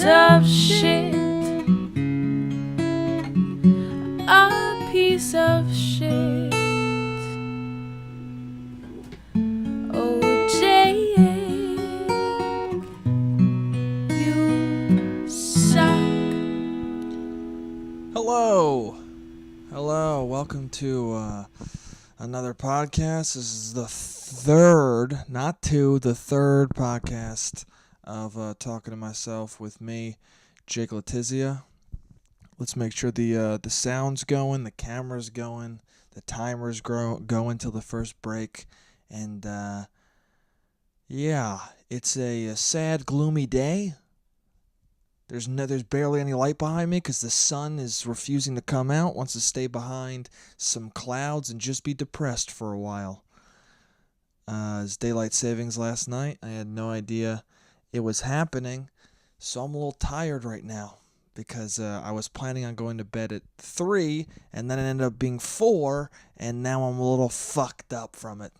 piece of shit. A piece of shit. Oh, Jake, you suck. Hello, welcome to another podcast. This is the third podcast of Talking to Myself with me, Jake Letizia. Let's make sure the sound's going, the camera's going, the timer's going till the first break, and yeah, it's a sad, gloomy day. There's barely any light behind me because the sun is refusing to come out, wants to stay behind some clouds and just be depressed for a while. It's daylight savings last night. I had no idea it was happening, so I'm a little tired right now because I was planning on going to bed at 3, and then it ended up being 4, and now I'm a little fucked up from it.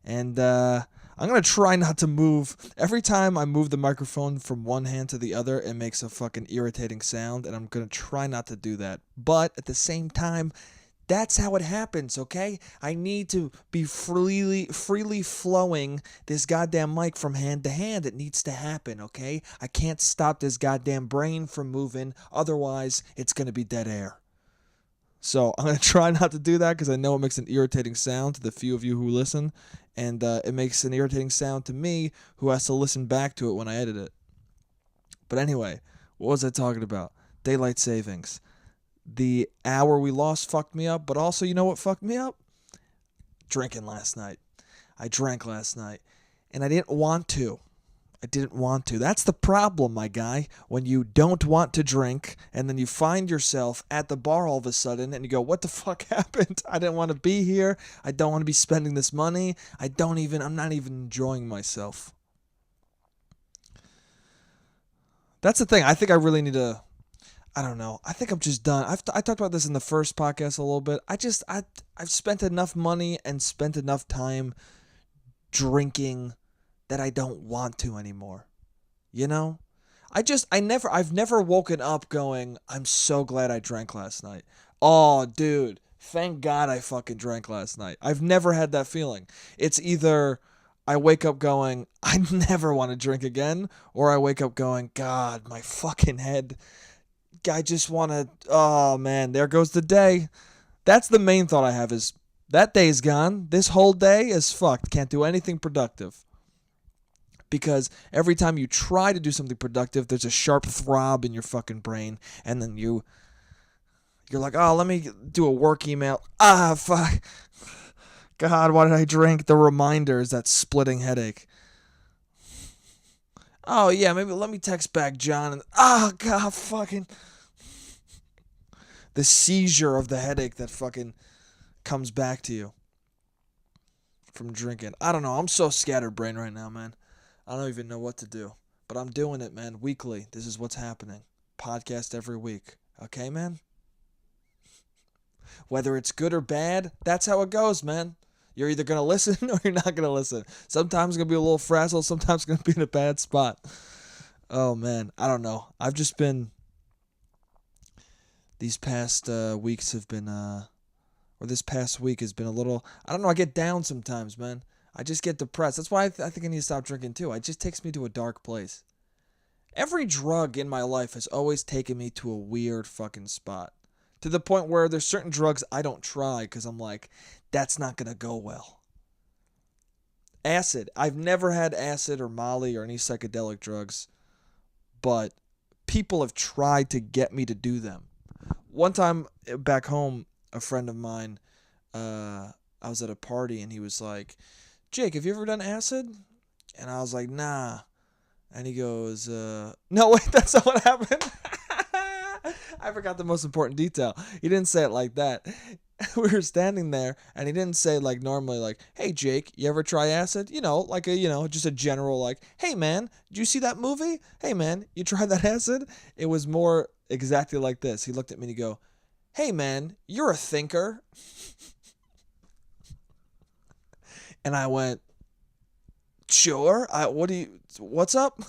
And I'm going to try not to move. Every time I move the microphone from one hand to the other, it makes a fucking irritating sound, and I'm going to try not to do that. But at the same time, that's how it happens, okay? I need to be freely flowing this goddamn mic from hand to hand. It needs to happen, okay? I can't stop this goddamn brain from moving. Otherwise, it's going to be dead air. So I'm going to try not to do that because I know it makes an irritating sound to the few of you who listen. And it makes an irritating sound to me who has to listen back to it when I edit it. But anyway, what was I talking about? Daylight savings. The hour we lost fucked me up, but also, you know what fucked me up? Drinking last night. I drank last night, and I didn't want to. That's the problem, my guy. When you don't want to drink, and then you find yourself at the bar all of a sudden, and you go, what the fuck happened? I didn't want to be here. I don't want to be spending this money. I'm not even enjoying myself. That's the thing. I think I really need to, I don't know. I think I'm just done. I talked about this in the first podcast a little bit. I've spent enough money and spent enough time drinking that I don't want to anymore. You know? I've never woken up going, I'm so glad I drank last night. Oh, dude, thank God I fucking drank last night. I've never had that feeling. It's either I wake up going, I never want to drink again, or I wake up going, God, my fucking head. I just want to, oh man, there goes the day. That's the main thought I have is, that day's gone. This whole day is fucked. Can't do anything productive. Because every time you try to do something productive, there's a sharp throb in your fucking brain, and then you're like, oh, let me do a work email. Ah, fuck. God, why did I drink? The reminder is that splitting headache. Oh, yeah, maybe let me text back John. And God, fucking. The seizure of the headache that fucking comes back to you from drinking. I don't know. I'm so scatterbrained right now, man. I don't even know what to do. But I'm doing it, man. Weekly. This is what's happening. Podcast every week. Okay, man? Whether it's good or bad, that's how it goes, man. You're either going to listen or you're not going to listen. Sometimes it's going to be a little frazzled. Sometimes it's going to be in a bad spot. Oh, man. I don't know. I've just been... These past weeks have been... or this past week has been a little... I don't know. I get down sometimes, man. I just get depressed. That's why I think I need to stop drinking too. It just takes me to a dark place. Every drug in my life has always taken me to a weird fucking spot. To the point where there's certain drugs I don't try because I'm like, that's not going to go well. Acid. I've never had acid or Molly or any psychedelic drugs, but people have tried to get me to do them. One time back home, a friend of mine, I was at a party and he was like, Jake, have you ever done acid? And I was like, nah. And he goes, no, wait, that's not what happened. I forgot the most important detail. He didn't say it like that. We were standing there, and he didn't say like normally, like, hey, Jake, you ever try acid? You know, like just a general like, hey, man, did you see that movie? Hey, man, you tried that acid? It was more exactly like this. He looked at me and he go, hey, man, you're a thinker. And I went, sure. What's up?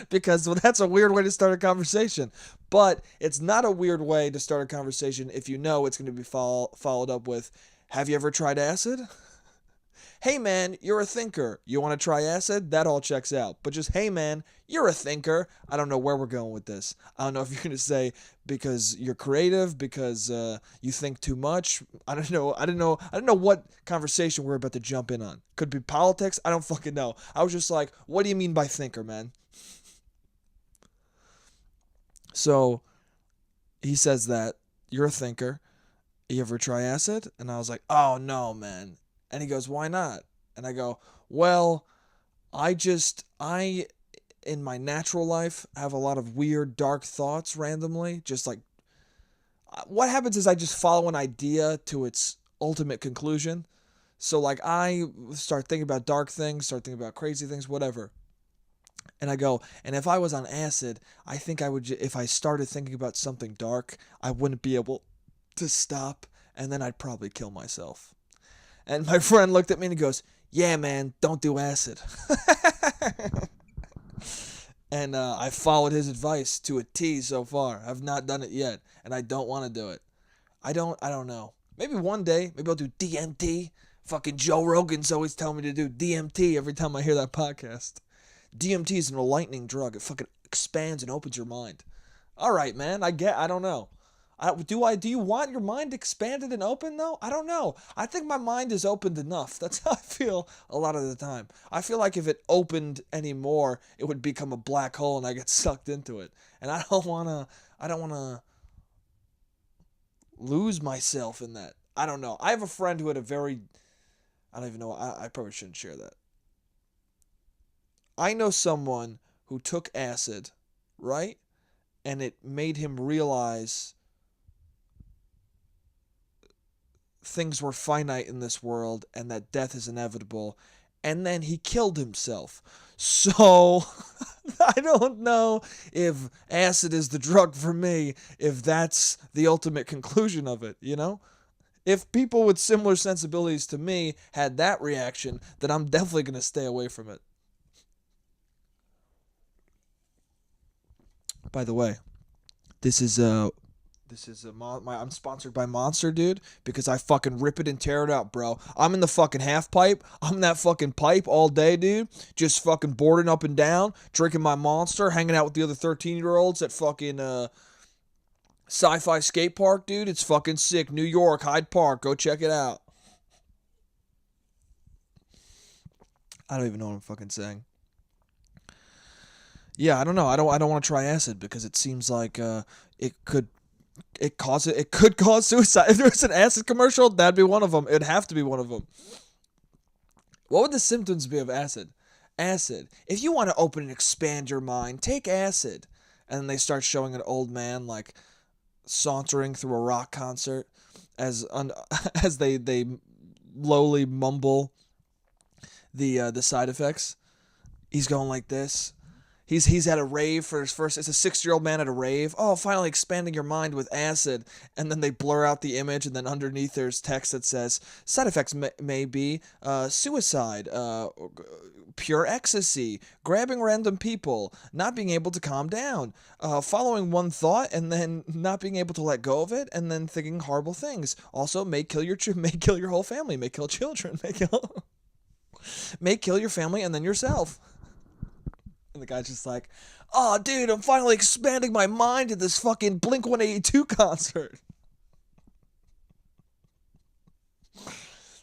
because well, that's a weird way to start a conversation. But it's not a weird way to start a conversation if you know it's going to be followed up with, have you ever tried acid? Hey man, you're a thinker. You want to try acid? That all checks out. But just, hey man, you're a thinker. I don't know where we're going with this. I don't know if you're going to say because you're creative, because you think too much. I don't know. I don't know what conversation we're about to jump in on. Could be politics. I don't fucking know. I was just like, what do you mean by thinker, man? So he says that you're a thinker. You ever try acid? And I was like, oh no, man. And he goes, why not? And I go, well, I, in my natural life, have a lot of weird, dark thoughts randomly. Just like, what happens is I just follow an idea to its ultimate conclusion. So, like, I start thinking about dark things, start thinking about crazy things, whatever. And I go, and if I was on acid, I think I would, if I started thinking about something dark, I wouldn't be able to stop, and then I'd probably kill myself. And my friend looked at me and he goes, yeah, man, don't do acid. And I followed his advice to a T so far. I've not done it yet, and I don't want to do it. I don't know. Maybe one day, maybe I'll do DMT. Fucking Joe Rogan's always telling me to do DMT every time I hear that podcast. DMT is an enlightening drug. It fucking expands and opens your mind. All right, man, I don't know. Do you want your mind expanded and open though? I don't know. I think my mind is opened enough. That's how I feel a lot of the time. I feel like if it opened anymore, it would become a black hole and I get sucked into it. And I don't wanna lose myself in that. I don't know. I have a friend who had a very, I don't even know. I probably shouldn't share that. I know someone who took acid, right? And it made him realize things were finite in this world and that death is inevitable, and then he killed himself. So I don't know if acid is the drug for me, if that's the ultimate conclusion of it, you know? If people with similar sensibilities to me had that reaction, then I'm definitely going to stay away from it. By the way, this is I'm sponsored by Monster, dude, because I fucking rip it and tear it up, bro. I'm in the fucking half pipe. I'm in that fucking pipe all day, dude. Just fucking boarding up and down, drinking my Monster, hanging out with the other 13-year-olds at fucking Sci-Fi Skate Park, dude. It's fucking sick. New York, Hyde Park. Go check it out. I don't even know what I'm fucking saying. Yeah, I don't know. I don't want to try acid because it seems like it could cause suicide. If there was an acid commercial, that'd be one of them. It'd have to be one of them. What would the symptoms be of acid? Acid. If you want to open and expand your mind, take acid. And then they start showing an old man like sauntering through a rock concert as they lowly mumble the side effects. He's going like this. He's at a rave for his first. It's a 6-year-old man at a rave. Oh, finally expanding your mind with acid. And then they blur out the image, and then underneath there's text that says side effects may be suicide, pure ecstasy, grabbing random people, not being able to calm down, following one thought and then not being able to let go of it, and then thinking horrible things. Also, may kill your whole family, may kill children, may kill your family and then yourself. And the guy's just like, oh, dude, I'm finally expanding my mind at this fucking Blink-182 concert.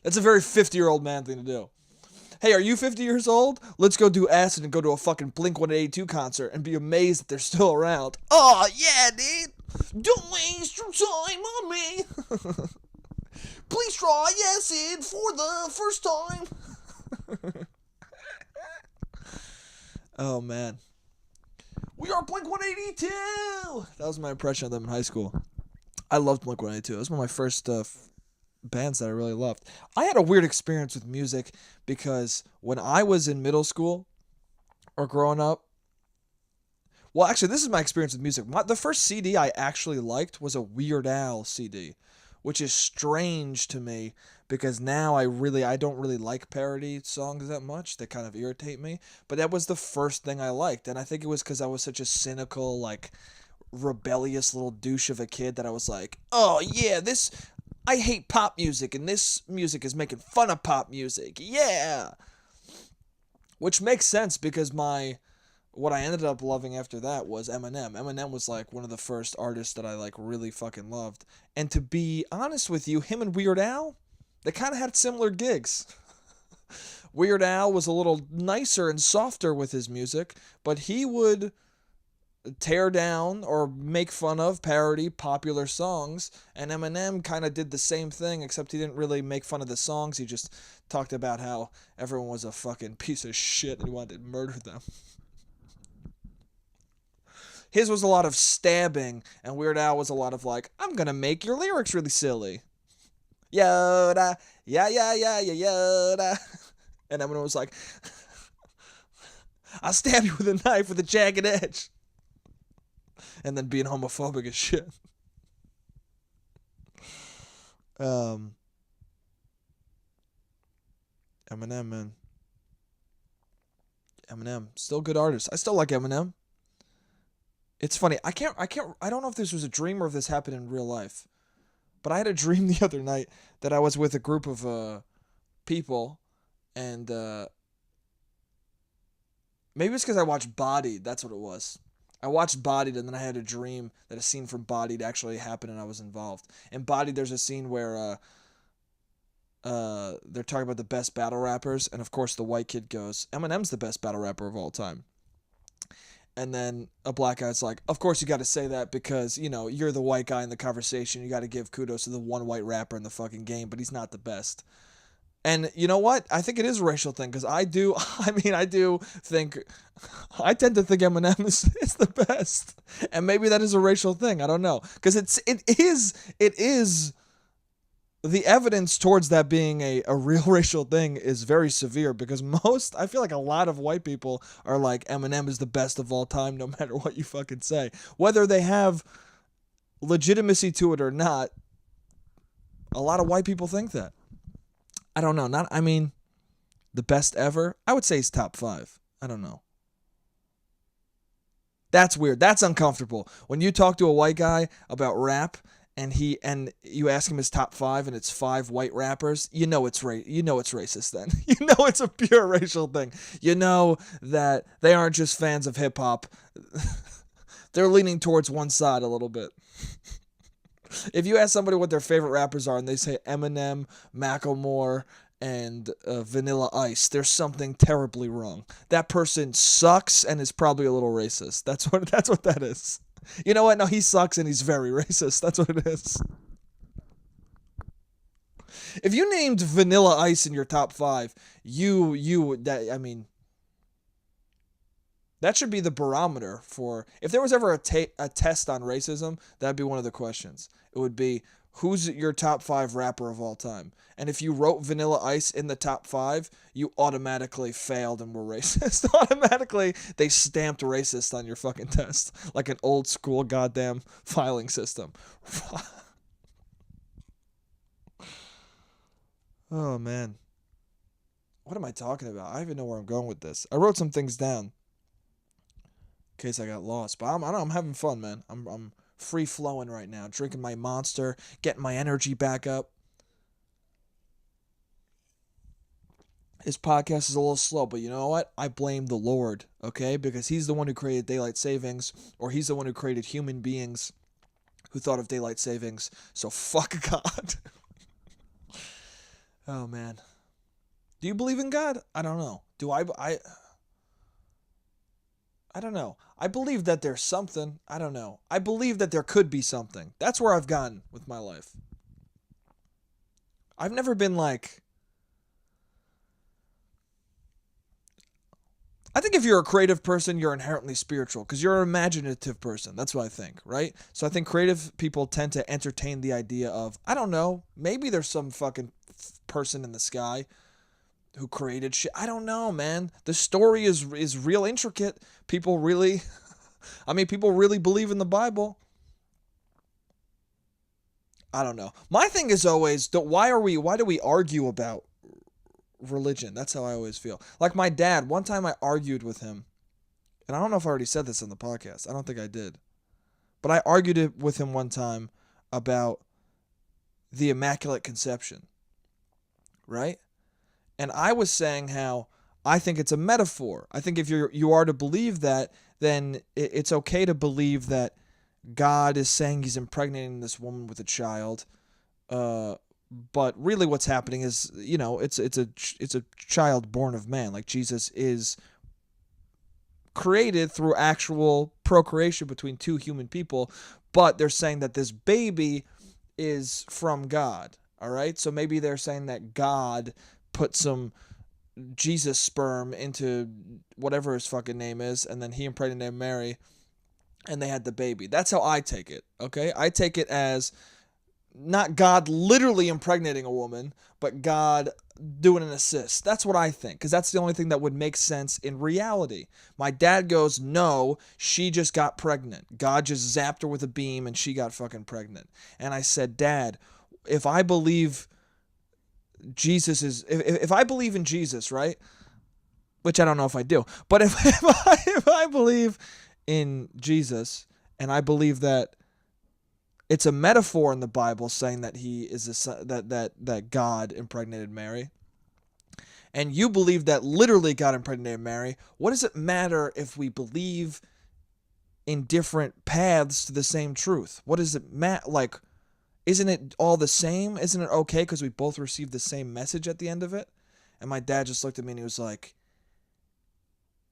That's a very 50-year-old man thing to do. Hey, are you 50 years old? Let's go do acid and go to a fucking Blink-182 concert and be amazed that they're still around. Oh, yeah, dude. Don't waste your time on me. Please try acid for the first time. Oh, man. We are Blink-182! That was my impression of them in high school. I loved Blink-182. It was one of my first bands that I really loved. I had a weird experience with music because when I was in middle school or growing up, well, actually, this is my experience with music. The first CD I actually liked was a Weird Al CD, which is strange to me because now I don't really like parody songs that much. They kind of irritate me. But that was the first thing I liked, and I think it was because I was such a cynical, like, rebellious little douche of a kid that I was like, oh yeah, this I hate pop music and this music is making fun of pop music. Yeah. Which makes sense because what I ended up loving after that was Eminem. Eminem was like one of the first artists that I like really fucking loved. And to be honest with you, him and Weird Al, they kind of had similar gigs. Weird Al was a little nicer and softer with his music, but he would tear down or make fun of, parody popular songs, and Eminem kind of did the same thing, except he didn't really make fun of the songs. He just talked about how everyone was a fucking piece of shit and he wanted to murder them. His was a lot of stabbing, and Weird Al was a lot of like, I'm gonna make your lyrics really silly. Yoda, yeah, yeah, yeah, yeah, Yoda. And Eminem was like, I'll stab you with a knife with a jagged edge. And then being homophobic as shit. Eminem, man. Eminem, still good artist. I still like Eminem. It's funny. I don't know if this was a dream or if this happened in real life. But I had a dream the other night that I was with a group of people, and maybe it's because I watched Bodied. That's what it was. I watched Bodied, and then I had a dream that a scene from Bodied actually happened, and I was involved. In Bodied, there's a scene where they're talking about the best battle rappers, and of course the white kid goes, Eminem's the best battle rapper of all time. And then a black guy's like, of course you got to say that because, you know, you're the white guy in the conversation. You got to give kudos to the one white rapper in the fucking game, but he's not the best. And you know what? I think it is a racial thing because I do think, I tend to think Eminem is the best. And maybe that is a racial thing. I don't know. Because it is, the evidence towards that being a real racial thing is very severe because I feel like a lot of white people are like, Eminem is the best of all time no matter what you fucking say. Whether they have legitimacy to it or not, a lot of white people think that. I don't know. The best ever? I would say he's top 5. I don't know. That's weird. That's uncomfortable. When you talk to a white guy about rap and you ask him his top 5 and it's 5 white rappers, you know it's racist then. You know it's a pure racial thing. You know that they aren't just fans of hip hop. They're leaning towards one side a little bit. If you ask somebody what their favorite rappers are and they say Eminem, Macklemore, and Vanilla Ice, there's something terribly wrong. That person sucks and is probably a little racist. That's what that is. You know what? No, he sucks and he's very racist. That's what it is. If you named Vanilla Ice in your top 5, that should be the barometer for, if there was ever a test on racism, that'd be one of the questions. It would be, who's your top 5 rapper of all time? And if you wrote Vanilla Ice in the top 5, you automatically failed and were racist. Automatically, they stamped racist on your fucking test. Like an old school goddamn filing system. Oh, man. What am I talking about? I don't even know where I'm going with this. I wrote some things down in case I got lost. But I'm having fun, man. I'm free flowing right now, drinking my Monster, getting my energy back up. His podcast is a little slow, but you know what? I blame the Lord, okay? Because he's the one who created daylight savings, or he's the one who created human beings who thought of daylight savings. So fuck God. Oh, man. Do you believe in God? I don't know. Do I don't know. I believe that there's something. I don't know. I believe that there could be something. That's where I've gotten with my life. I've never been like, I think if you're a creative person, you're inherently spiritual because you're an imaginative person. That's what I think, right? So I think creative people tend to entertain the idea of, I don't know, maybe there's some fucking person in the sky who created shit. I don't know, man. The story is real intricate. People really, people really believe in the Bible. I don't know. My thing is always, why do we argue about religion? That's how I always feel. Like my dad, one time I argued with him, and I don't know if I already said this on the podcast. I don't think I did. But I argued it with him one time about the Immaculate Conception, right? And I was saying how I think it's a metaphor. I think if you are to believe that, then it's okay to believe that God is saying he's impregnating this woman with a child. But really what's happening is, it's a child born of man. Like Jesus is created through actual procreation between two human people, but they're saying that this baby is from God. All right? So maybe they're saying that God put some Jesus sperm into whatever his fucking name is, and then he impregnated Mary, and they had the baby. That's how I take it, okay? I take it as not God literally impregnating a woman, but God doing an assist. That's what I think, because that's the only thing that would make sense in reality. My dad goes, no, she just got pregnant. God just zapped her with a beam, and she got fucking pregnant. And I said, Dad, if I believe Jesus is, if I believe in Jesus, right? Which I don't know if I do, but if I believe in Jesus, and I believe that it's a metaphor in the Bible saying that he is that God impregnated Mary, and you believe that literally God impregnated Mary, what does it matter if we believe in different paths to the same truth? What does it matter? Like, isn't it all the same? Isn't it okay because we both received the same message at the end of it? And my dad just looked at me and he was like,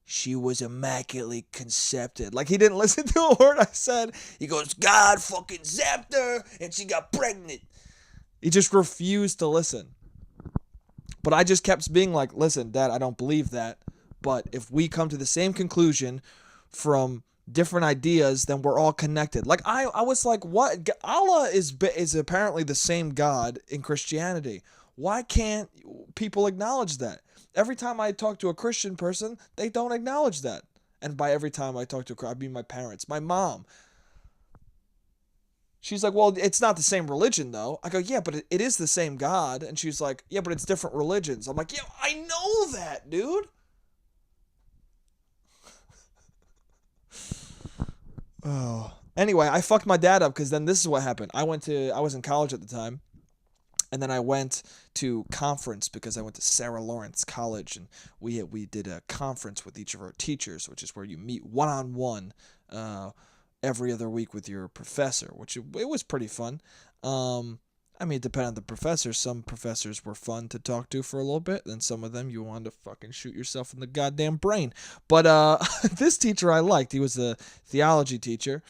she was immaculately concepted. Like, he didn't listen to a word I said. He goes, God fucking zapped her and she got pregnant. He just refused to listen. But I just kept being like, listen, Dad, I don't believe that. But if we come to the same conclusion from different ideas, then we're all connected. Like, I was like, what? Allah is apparently the same God in Christianity. Why can't people acknowledge that? Every time I talk to a Christian person, they don't acknowledge that. And by every time I talk to I mean my parents, my mom. She's like, well, it's not the same religion, though. I go, yeah, but it is the same God. And she's like, yeah, but it's different religions. I'm like, yeah, I know that, dude. Oh. Anyway, I fucked my dad up because then this is what happened. I was in college at the time. And then I went to conference because I went to Sarah Lawrence College, and we did a conference with each of our teachers, which is where you meet one-on-one every other week with your professor, which it was pretty fun. I mean, it depended on the professor. Some professors were fun to talk to for a little bit, and some of them you wanted to fucking shoot yourself in the goddamn brain. But this teacher I liked. He was a theology teacher,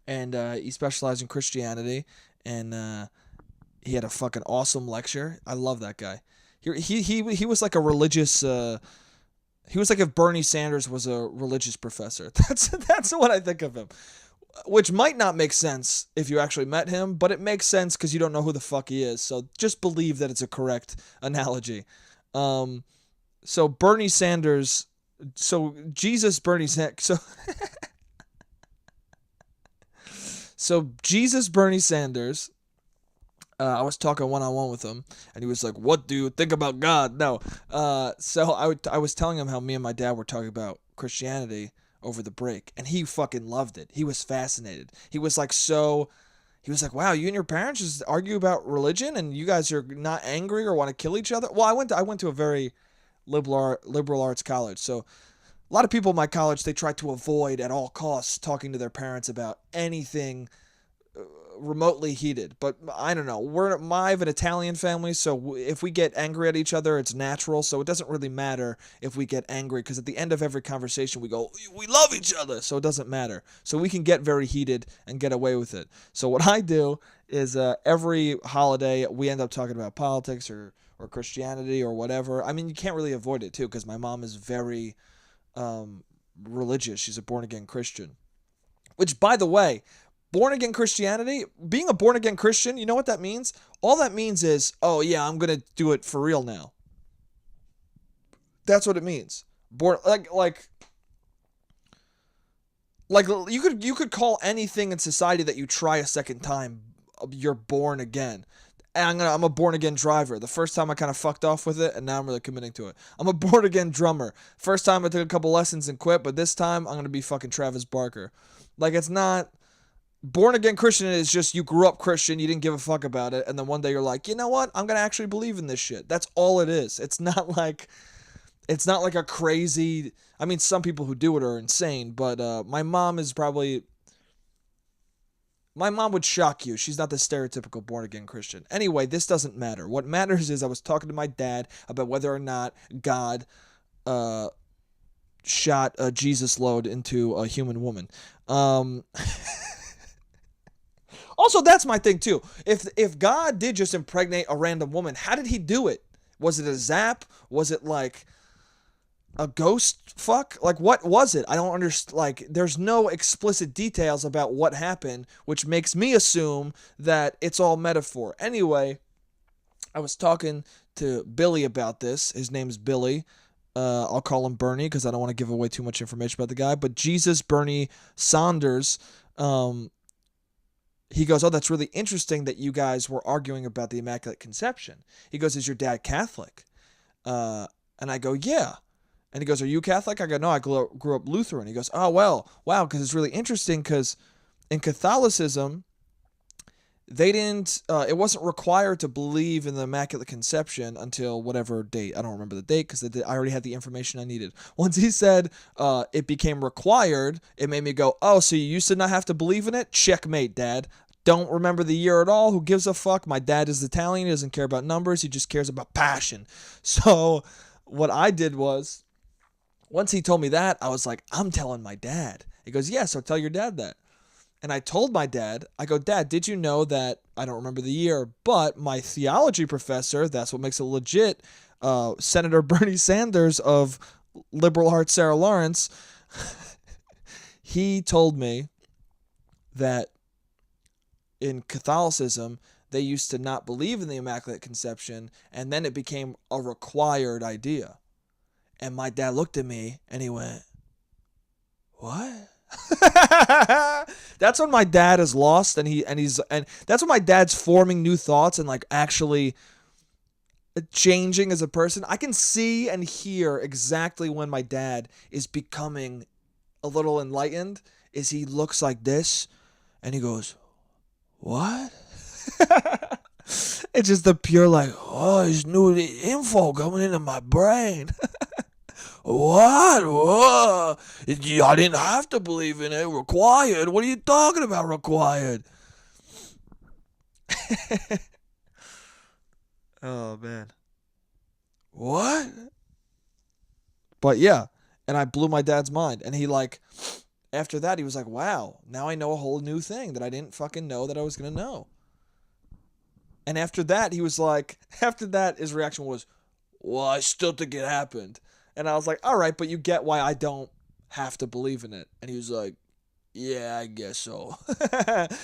and he specialized in Christianity, and he had a fucking awesome lecture. I love that guy. He was like a religious. He was like if Bernie Sanders was a religious professor. That's what I think of him. Which might not make sense if you actually met him, but it makes sense because you don't know who the fuck he is. So just believe that it's a correct analogy. So Bernie Sanders. So Jesus Bernie Sanders. So Jesus Bernie Sanders. I was talking one-on-one with him, and he was like, what do you think about God? No. So I was telling him how me and my dad were talking about Christianity over the break, and he fucking loved it. He was fascinated. He was like, wow, you and your parents just argue about religion, and you guys are not angry or want to kill each other? Well, I went to a very liberal arts college, so a lot of people in my college, they try to avoid at all costs talking to their parents about anything remotely heated, but I don't know. I have an Italian family, so if we get angry at each other, it's natural, so it doesn't really matter if we get angry, because at the end of every conversation, we go, we love each other, so it doesn't matter. So we can get very heated and get away with it. So what I do is every holiday, we end up talking about politics or Christianity or whatever. I mean, you can't really avoid it, too, because my mom is very religious. She's a born-again Christian. Which, by the way, born-again Christianity, being a born-again Christian, you know what that means? All that means is, oh yeah, I'm going to do it for real now. That's what it means. Like you could call anything in society that you try a second time you're born again. And I'm a born again driver. The first time I kind of fucked off with it, and now I'm really committing to it. I'm a born again drummer. First time I took a couple lessons and quit, but this time I'm gonna be fucking Travis Barker. Like, it's not born again Christian is just you grew up Christian, you didn't give a fuck about it, and then one day you're like, you know what? I'm gonna actually believe in this shit. That's all it is. It's not like a crazy. I mean, some people who do it are insane, but my mom is probably. My mom would shock you. She's not the stereotypical born-again Christian. Anyway, this doesn't matter. What matters is I was talking to my dad about whether or not God shot a Jesus load into a human woman. Also, that's my thing, too. If God did just impregnate a random woman, how did he do it? Was it a zap? Was it like a ghost fuck? Like, what was it? I don't understand. Like, there's no explicit details about what happened, which makes me assume that it's all metaphor. Anyway, I was talking to Billy about this. His name's Billy. I'll call him Bernie because I don't want to give away too much information about the guy. But Jesus Bernie Saunders, he goes, oh, that's really interesting that you guys were arguing about the Immaculate Conception. He goes, is your dad Catholic? And I go, yeah. And he goes, are you Catholic? I go, no, I grew up Lutheran. He goes, oh, well, wow, because it's really interesting because in Catholicism, they didn't, it wasn't required to believe in the Immaculate Conception until whatever date. I don't remember the date because I already had the information I needed. Once he said it became required, it made me go, oh, so you used to not have to believe in it? Checkmate, Dad. Don't remember the year at all. Who gives a fuck? My dad is Italian. He doesn't care about numbers. He just cares about passion. So what I did was, once he told me that, I was like, I'm telling my dad. He goes, yeah, so tell your dad that. And I told my dad, I go, Dad, did you know that, I don't remember the year, but my theology professor, that's what makes it legit, Senator Bernie Sanders of liberal heart Sarah Lawrence, he told me that in Catholicism, they used to not believe in the Immaculate Conception, and then it became a required idea. And my dad looked at me and he went, what? That's when my dad is lost and that's when my dad's forming new thoughts and like actually changing as a person. I can see and hear exactly when my dad is becoming a little enlightened is he looks like this and he goes, what? It's just the pure like, oh, it's new info coming into my brain. What? Whoa. I didn't have to believe in it. Required? What are you talking about, required? Oh, man. What? But yeah, and I blew my dad's mind. And he like, after that, he was like, wow, now I know a whole new thing that I didn't fucking know that I was going to know. And after that, he was like, after that, his reaction was, well, I still think it happened. And I was like, all right, but you get why I don't have to believe in it. And he was like, yeah, I guess so.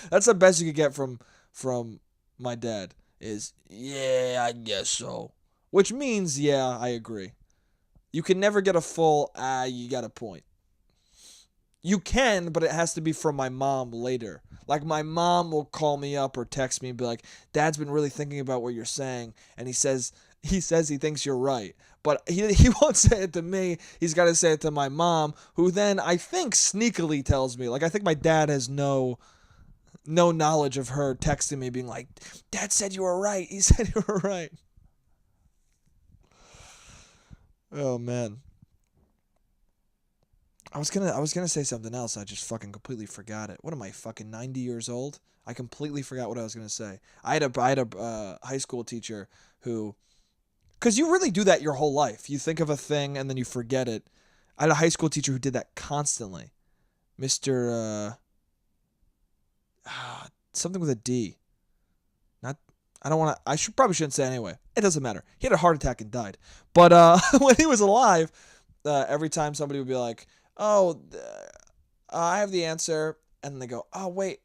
That's the best you could get from my dad is, yeah, I guess so. Which means, yeah, I agree. You can never get a full, you got a point. You can, but it has to be from my mom later. Like, my mom will call me up or text me and be like, Dad's been really thinking about what you're saying, and he says he thinks you're right. But he won't say it to me. He's got to say it to my mom, who then I think sneakily tells me. Like, I think my dad has no knowledge of her texting me being like, Dad said you were right. He said you were right. Oh, man. I was gonna say something else. I just fucking completely forgot it. What am I, fucking 90 years old? I completely forgot what I was gonna say. I had a high school teacher who, because you really do that your whole life. You think of a thing and then you forget it. I had a high school teacher who did that constantly. Mr. Something with a D. Not. I don't want to. Probably shouldn't say it anyway. It doesn't matter. He had a heart attack and died. But when he was alive, every time somebody would be like, oh, I have the answer. And they go, oh, wait.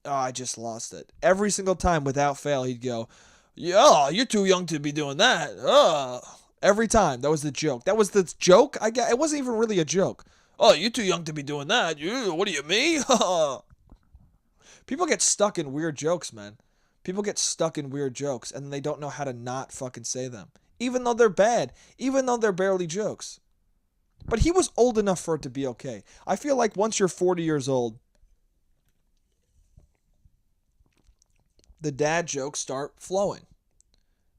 I just lost it. Every single time without fail, he'd go, yeah, you're too young to be doing that. Every time. That was the joke. That was the joke? I guess. It wasn't even really a joke. Oh, you're too young to be doing that. What are you, me? People get stuck in weird jokes, man. People get stuck in weird jokes and they don't know how to not fucking say them. Even though they're bad, even though they're barely jokes. But he was old enough for it to be okay. I feel like once you're 40 years old, the dad jokes start flowing.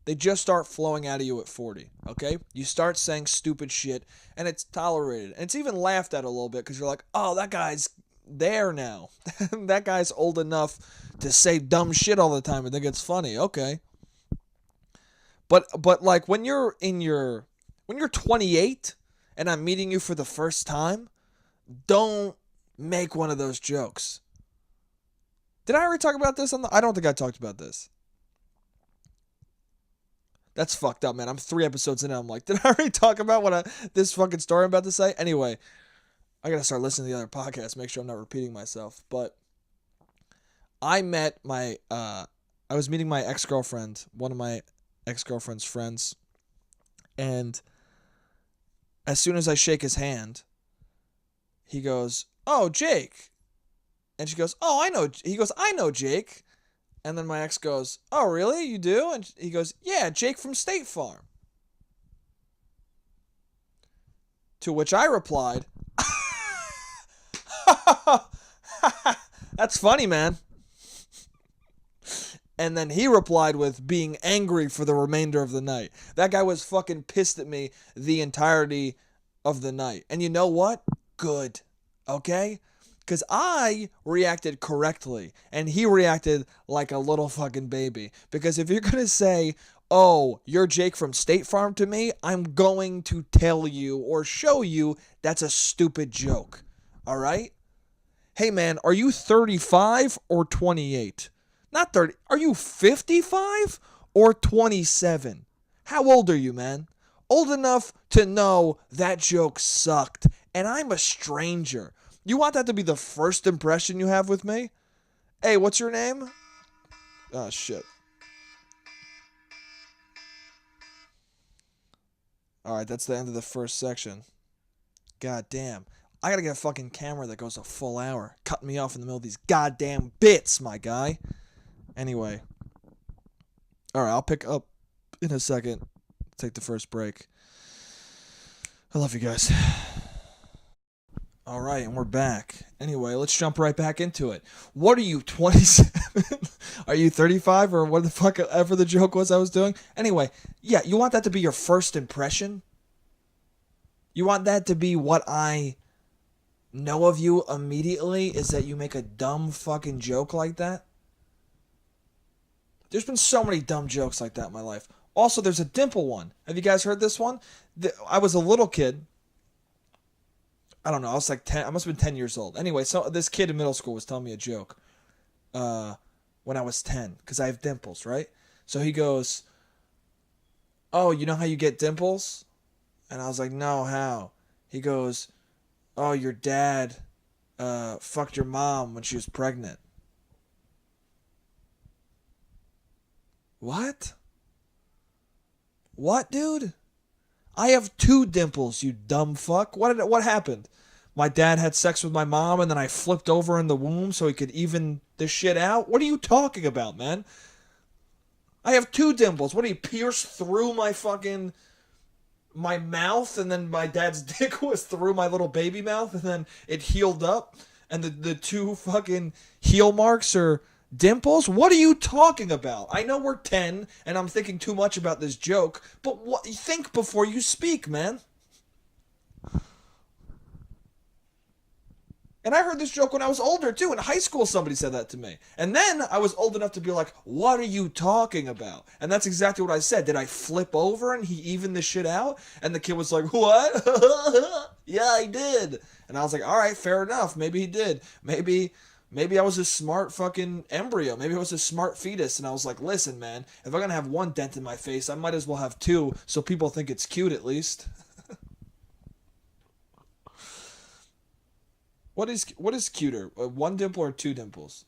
They just start flowing out of you at 40, okay? You start saying stupid shit, and it's tolerated. And it's even laughed at a little bit because you're like, oh, that guy's there now. That guy's old enough to say dumb shit all the time and think it's funny. Okay. But like when you're 28 and I'm meeting you for the first time, don't make one of those jokes. Did I already talk about this I don't think I talked about this. That's fucked up, man. I'm 3 episodes in and I'm like, did I already talk about this fucking story I'm about to say? Anyway, I gotta start listening to the other podcasts, make sure I'm not repeating myself. But I met I was meeting my ex-girlfriend, one of my ex-girlfriend's friends, and as soon as I shake his hand, he goes, oh, Jake. And she goes, oh, I know. He goes, I know Jake. And then my ex goes, oh, really? You do? And he goes, yeah, Jake from State Farm. To which I replied, that's funny, man. And then he replied with being angry for the remainder of the night. That guy was fucking pissed at me the entirety of the night. And you know what? Good. Okay? Because I reacted correctly, and he reacted like a little fucking baby. Because if you're going to say, oh, you're Jake from State Farm to me, I'm going to tell you or show you that's a stupid joke. All right? Hey, man, are you 35 or 28? Not 30. Are you 55 or 27? How old are you, man? Old enough to know that joke sucked, and I'm a stranger. You want that to be the first impression you have with me? Hey, what's your name? Oh, shit. Alright, that's the end of the first section. God damn. I gotta get a fucking camera that goes a full hour. Cutting me off in the middle of these goddamn bits, my guy. Anyway. Alright, I'll pick up in a second. Take the first break. I love you guys. All right, and we're back. Anyway, let's jump right back into it. What are you, 27? Are you 35 or what the fuck ever the joke was I was doing? Anyway, yeah, you want that to be your first impression? You want that to be what I know of you immediately, is that you make a dumb fucking joke like that? There's been so many dumb jokes like that in my life. Also, there's a dimple one. Have you guys heard this one? I was a little kid. I don't know. I was like 10. I must have been 10 years old. Anyway, so this kid in middle school was telling me a joke when I was 10 because I have dimples, right? So he goes, oh, you know how you get dimples? And I was like, no, how? He goes, oh, your dad fucked your mom when she was pregnant. What? What, dude? I have 2 dimples, you dumb fuck. What happened? My dad had sex with my mom and then I flipped over in the womb so he could even this shit out? What are you talking about, man? I have 2 dimples. What, do you pierce through my mouth and then my dad's dick was through my little baby mouth and then it healed up and the 2 fucking heel marks are dimples? What are you talking about? I know we're 10 and I'm thinking too much about this joke, but think before you speak, man. And I heard this joke when I was older too. In high school somebody said that to me. And then I was old enough to be like, what are you talking about? And that's exactly what I said. Did I flip over and he evened the shit out? And the kid was like, what? Yeah, I did. And I was like, all right, fair enough. Maybe he did. Maybe I was a smart fucking embryo. Maybe I was a smart fetus. And I was like, listen, man, if I'm going to have 1 dent in my face, I might as well have 2 so people think it's cute at least. What is cuter? 1 dimple or 2 dimples?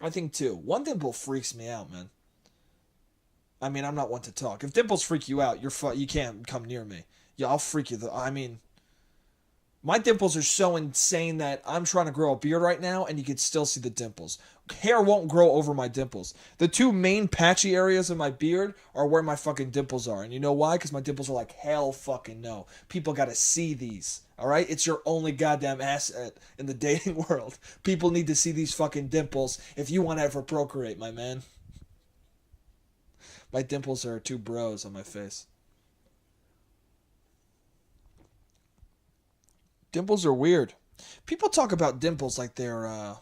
I think 2. 1 dimple freaks me out, man. I mean, I'm not one to talk. If dimples freak you out, you can't come near me. Yeah, I'll freak you. My dimples are so insane that I'm trying to grow a beard right now and you can still see the dimples. Hair won't grow over my dimples. The two main patchy areas of my beard are where my fucking dimples are. And you know why? Because my dimples are like, hell fucking no. People gotta see these. Alright? It's your only goddamn asset in the dating world. People need to see these fucking dimples if you want to ever procreate, my man. My dimples are two bros on my face. Dimples are weird. People talk about dimples like they're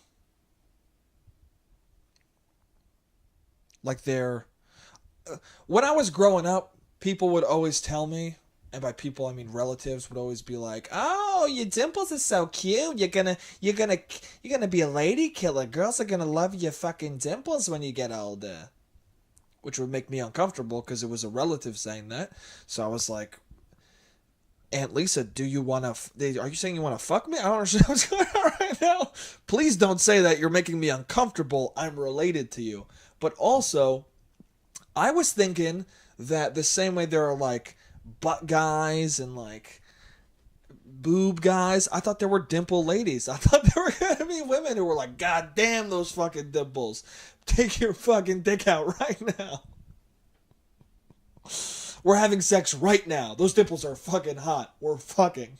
when I was growing up, people would always tell me, and by people I mean relatives would always be like, "Oh, your dimples are so cute. You're gonna be a lady killer. Girls are gonna love your fucking dimples when you get older." Which would make me uncomfortable because it was a relative saying that. So I was like, Aunt Lisa, do you want to? Are you saying you want to fuck me? I don't understand what's going on right now. Please don't say that. You're making me uncomfortable. I'm related to you. But also, I was thinking that the same way there are like butt guys and like boob guys, I thought there were dimple ladies. I thought there were gonna be women who were like, God damn those fucking dimples. Take your fucking dick out right now. We're having sex right now. Those dimples are fucking hot. We're fucking.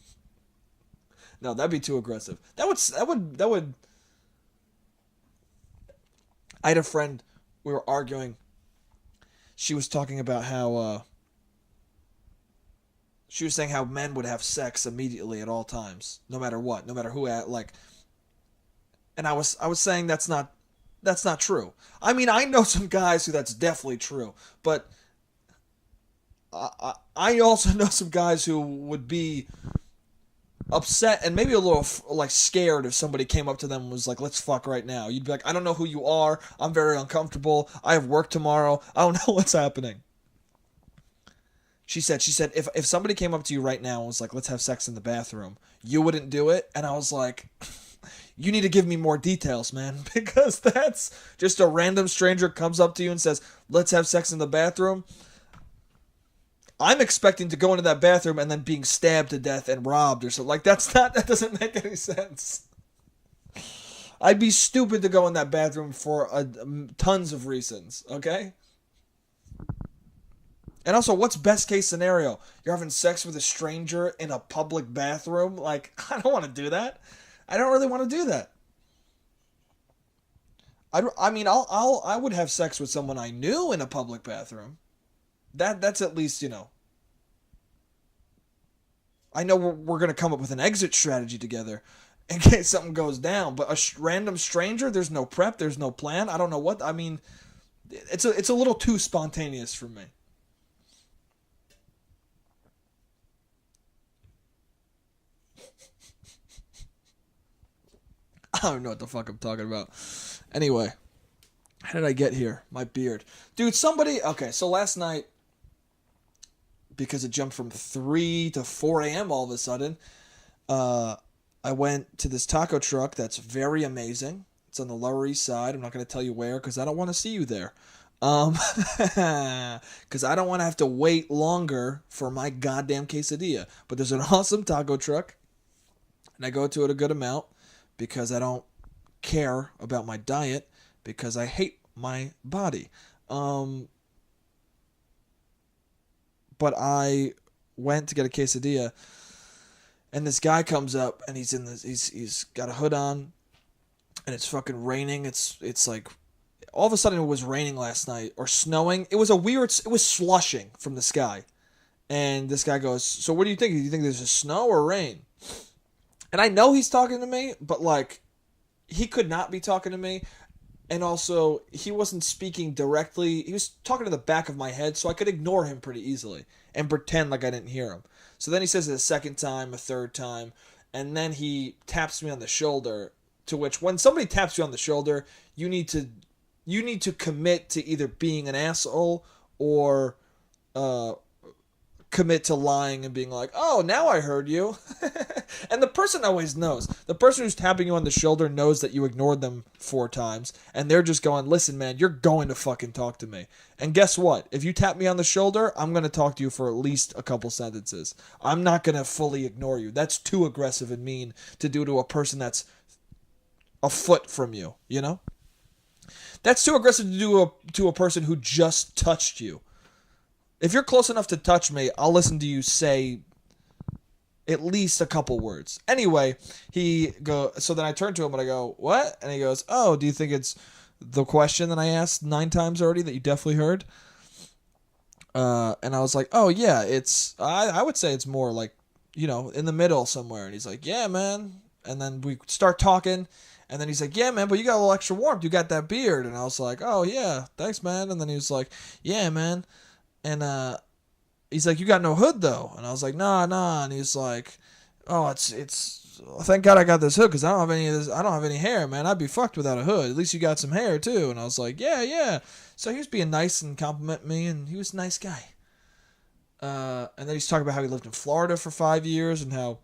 No, that'd be too aggressive. That would. I had a friend. We were arguing. She was talking about how. She was saying how men would have sex immediately at all times, no matter what, no matter who. Like. And I was saying that's not true. I mean, I know some guys who that's definitely true, but. I also know some guys who would be upset and maybe a little like scared if somebody came up to them and was like, let's fuck right now. You'd be like, I don't know who you are. I'm very uncomfortable. I have work tomorrow. I don't know what's happening. She said, if somebody came up to you right now and was like, let's have sex in the bathroom, you wouldn't do it. And I was like, you need to give me more details, man, because that's just a random stranger comes up to you and says, let's have sex in the bathroom. I'm expecting to go into that bathroom and then being stabbed to death and robbed or something. Like, that doesn't make any sense. I'd be stupid to go in that bathroom for tons of reasons, okay? And also, what's best case scenario? You're having sex with a stranger in a public bathroom? Like, I don't want to do that. I don't really want to do that. I would have sex with someone I knew in a public bathroom. That's at least, I know we're going to come up with an exit strategy together in case something goes down. But a random stranger, there's no prep, there's no plan. I don't know what. I mean, it's a little too spontaneous for me. I don't know what the fuck I'm talking about. Anyway, how did I get here? My beard. Dude, somebody. Okay, so last night, because it jumped from 3 to 4 a.m. all of a sudden, I went to this taco truck that's very amazing. It's on the Lower East Side. I'm not going to tell you where because I don't want to see you there. Because I don't want to have to wait longer for my goddamn quesadilla. But there's an awesome taco truck, and I go to it a good amount because I don't care about my diet because I hate my body. But I went to get a quesadilla, and this guy comes up, and he's got a hood on, and it's fucking raining. It's like, all of a sudden it was raining last night, or snowing. It was slushing from the sky. And this guy goes, so what do you think? Do you think there's a snow or rain? And I know he's talking to me, but like, he could not be talking to me. And also, he wasn't speaking directly. He was talking to the back of my head, so I could ignore him pretty easily and pretend like I didn't hear him. So then he says it a second time, a third time, and then he taps me on the shoulder, to which when somebody taps you on the shoulder, you need to commit to either being an asshole or commit to lying and being like, oh, now I heard you. And the person always knows. The person who's tapping you on the shoulder knows that you ignored them 4 times, and they're just going, listen, man, you're going to fucking talk to me. And guess what? If you tap me on the shoulder, I'm going to talk to you for at least a couple sentences. I'm not going to fully ignore you. That's too aggressive and mean to do to a person that's a foot from you, you know? That's too aggressive to do to a person who just touched you. If you're close enough to touch me, I'll listen to you say at least a couple words. Anyway, so then I turn to him and I go, what? And he goes, oh, do you think it's the question that I asked 9 times already that you definitely heard? And I was like, oh yeah, I would say it's more like, you know, in the middle somewhere. And he's like, yeah, man. And then we start talking. And then he's like, yeah, man, but you got a little extra warmth. You got that beard. And I was like, oh, yeah, thanks, man. And then he was like, yeah, man. And he's like, you got no hood, though. And I was like, nah. And he's like, oh, it's thank God I got this hood because I don't have any of this. I don't have any hair, man. I'd be fucked without a hood. At least you got some hair, too. And I was like, yeah. So he was being nice and complimenting me, and he was a nice guy. And then he's talking about how he lived in Florida for 5 years and how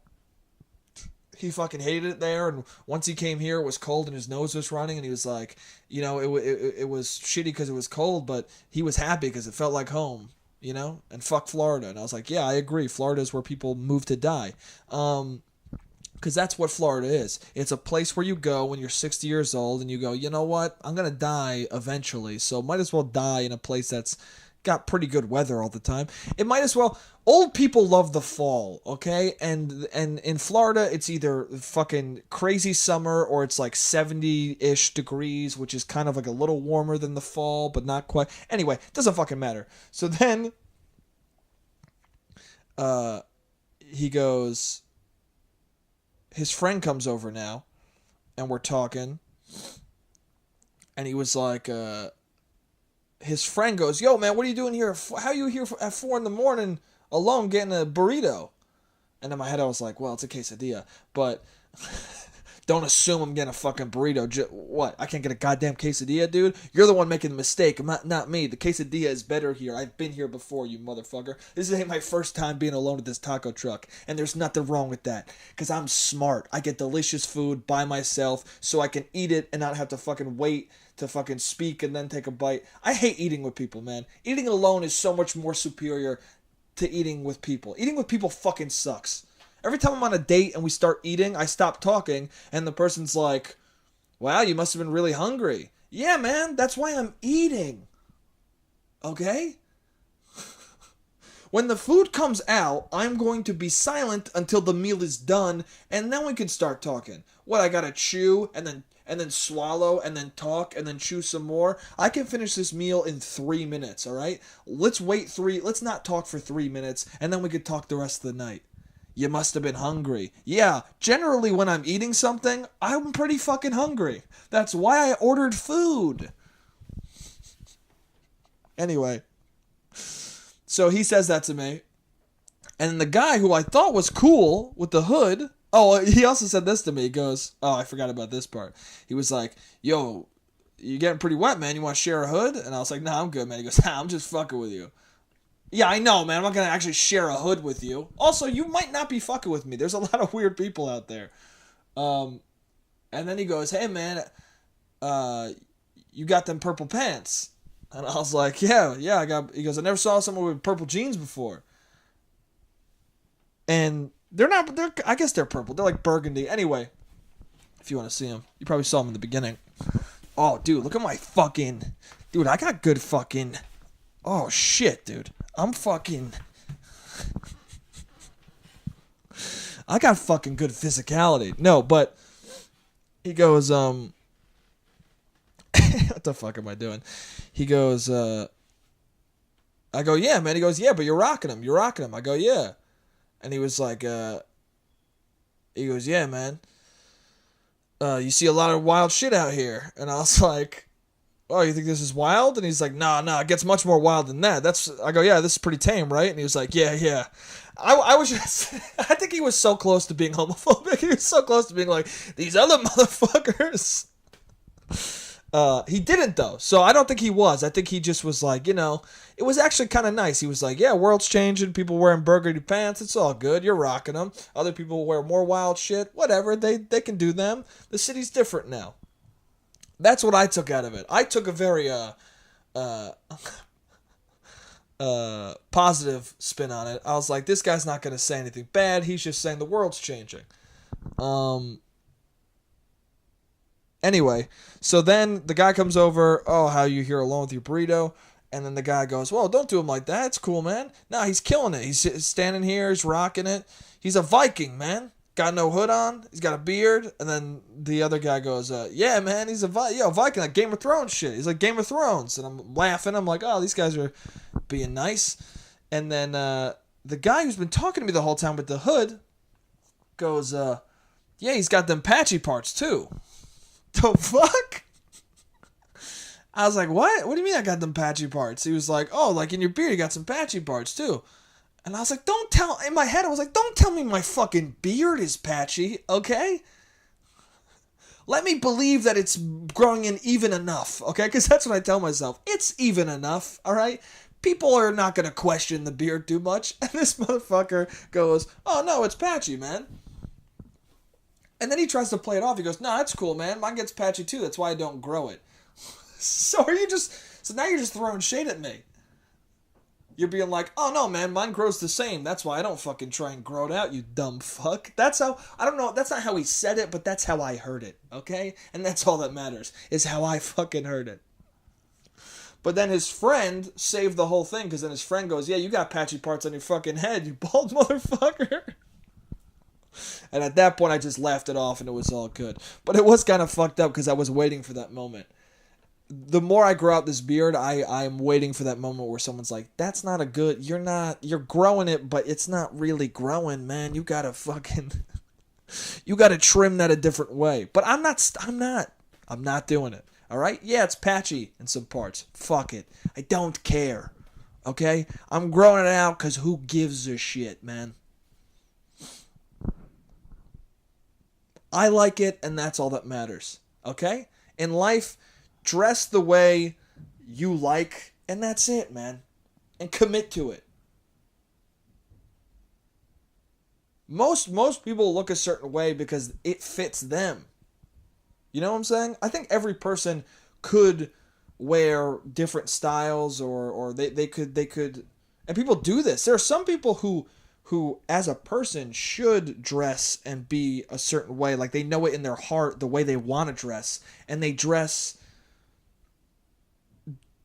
he fucking hated it there, and once he came here, it was cold and his nose was running, and he was like, you know, it was shitty because it was cold, but he was happy because it felt like home, you know, and fuck Florida. And I was like, yeah, I agree. Florida is where people move to die, because that's what Florida is. It's a place where you go when you're 60 years old, and you go, you know what, I'm gonna die eventually, so might as well die in a place that's got pretty good weather all the time. It might as well. Old people love the fall, okay? And in Florida, it's either fucking crazy summer or it's like 70-ish degrees, which is kind of like a little warmer than the fall, but not quite. Anyway, doesn't fucking matter. So then he goes, his friend comes over now, and we're talking, and he was like, his friend goes, yo, man, what are you doing here? How are you here at 4 a.m. alone getting a burrito? And in my head, I was like, well, it's a quesadilla. But don't assume I'm getting a fucking burrito. What? I can't get a goddamn quesadilla, dude? You're the one making the mistake. Not me. The quesadilla is better here. I've been here before, you motherfucker. This ain't my first time being alone at this taco truck. And there's nothing wrong with that. Because I'm smart. I get delicious food by myself so I can eat it and not have to fucking wait to fucking speak and then take a bite. I hate eating with people, man. Eating alone is so much more superior to eating with people. Eating with people fucking sucks. Every time I'm on a date and we start eating, I stop talking and the person's like, wow, you must have been really hungry. Yeah, man, that's why I'm eating. Okay? When the food comes out, I'm going to be silent until the meal is done, and then we can start talking. What, I gotta chew and then swallow and then talk and then chew some more? I can finish this meal in 3 minutes, all right? Let's not talk for 3 minutes, and then we could talk the rest of the night. You must have been hungry. Yeah, generally when I'm eating something, I'm pretty fucking hungry. That's why I ordered food. Anyway, so he says that to me. And the guy who I thought was cool with the hood, oh, he also said this to me. He goes, oh, I forgot about this part. He was like, yo, you're getting pretty wet, man. You want to share a hood? And I was like, nah, I'm good, man. He goes, I'm just fucking with you. Yeah, I know, man. I'm not going to actually share a hood with you. Also, you might not be fucking with me. There's a lot of weird people out there. And then he goes, hey, man, you got them purple pants. And I was like, yeah, I got. He goes, I never saw someone with purple jeans before. And I guess they're purple. They're like burgundy. Anyway, if you want to see them, you probably saw them in the beginning. Oh, dude, look at my fucking. Dude, I got good fucking. Oh, shit, dude. I'm fucking. I got fucking good physicality. No, but. He goes, what the fuck am I doing? He goes, I go, yeah, man. He goes, yeah, but you're rocking them. You're rocking them. I go, yeah. And he was like, he goes, yeah, man. You see a lot of wild shit out here. And I was like, oh, you think this is wild? And he's like, nah, it gets much more wild than that. I go, yeah, this is pretty tame, right? And he was like, yeah. I was just, I think he was so close to being homophobic. He was so close to being like, these other motherfuckers. He didn't though, so I don't think he was. I think he just was like, it was actually kind of nice. He was like, yeah, world's changing. People wearing burgundy pants. It's all good. You're rocking them. Other people wear more wild shit. Whatever. They can do them. The city's different now. That's what I took out of it. I took a very uh, positive spin on it. I was like, this guy's not gonna say anything bad. He's just saying the world's changing. Anyway, so then the guy comes over. Oh, how you here alone with your burrito? And then the guy goes, well, don't do him like that. It's cool, man. Nah, he's killing it. He's standing here. He's rocking it. He's a Viking, man. Got no hood on. He's got a beard. And then the other guy goes, yeah, man, he's a Viking, like Game of Thrones shit. He's like Game of Thrones. And I'm laughing. I'm like, oh, these guys are being nice. And then the guy who's been talking to me the whole time with the hood goes, yeah, he's got them patchy parts, too. The fuck? I was like, what? What do you mean I got them patchy parts? He was like, oh, like in your beard you got some patchy parts too. And I was like, in my head I was like, don't tell me my fucking beard is patchy, okay? Let me believe that it's growing in even enough, okay? Because that's what I tell myself. It's even enough, all right? People are not going to question the beard too much. And this motherfucker goes, oh, no, it's patchy, man. And then he tries to play it off. He goes, no, that's cool, man. Mine gets patchy too. That's why I don't grow it. So now you're just throwing shade at me. You're being like, oh no, man, mine grows the same. That's why I don't fucking try and grow it out, you dumb fuck. That's how, I don't know, that's not how he said it, but that's how I heard it, okay? And that's all that matters, is how I fucking heard it. But then his friend saved the whole thing, because then his friend goes, yeah, you got patchy parts on your fucking head, you bald motherfucker. And at that point, I just laughed it off and it was all good. But it was kind of fucked up because I was waiting for that moment. The more I grow out this beard, I'm waiting for that moment where someone's like, that's not a good, you're growing it, but it's not really growing, man. You gotta trim that a different way. But I'm not doing it. All right? Yeah, it's patchy in some parts. Fuck it. I don't care. Okay? I'm growing it out because who gives a shit, man? I like it, and that's all that matters. Okay? In life, dress the way you like, and that's it, man. And commit to it. Most people look a certain way because it fits them. You know what I'm saying? I think every person could wear different styles or they could and people do this. There are some people who as a person should dress and be a certain way, like they know it in their heart the way they want to dress, and they dress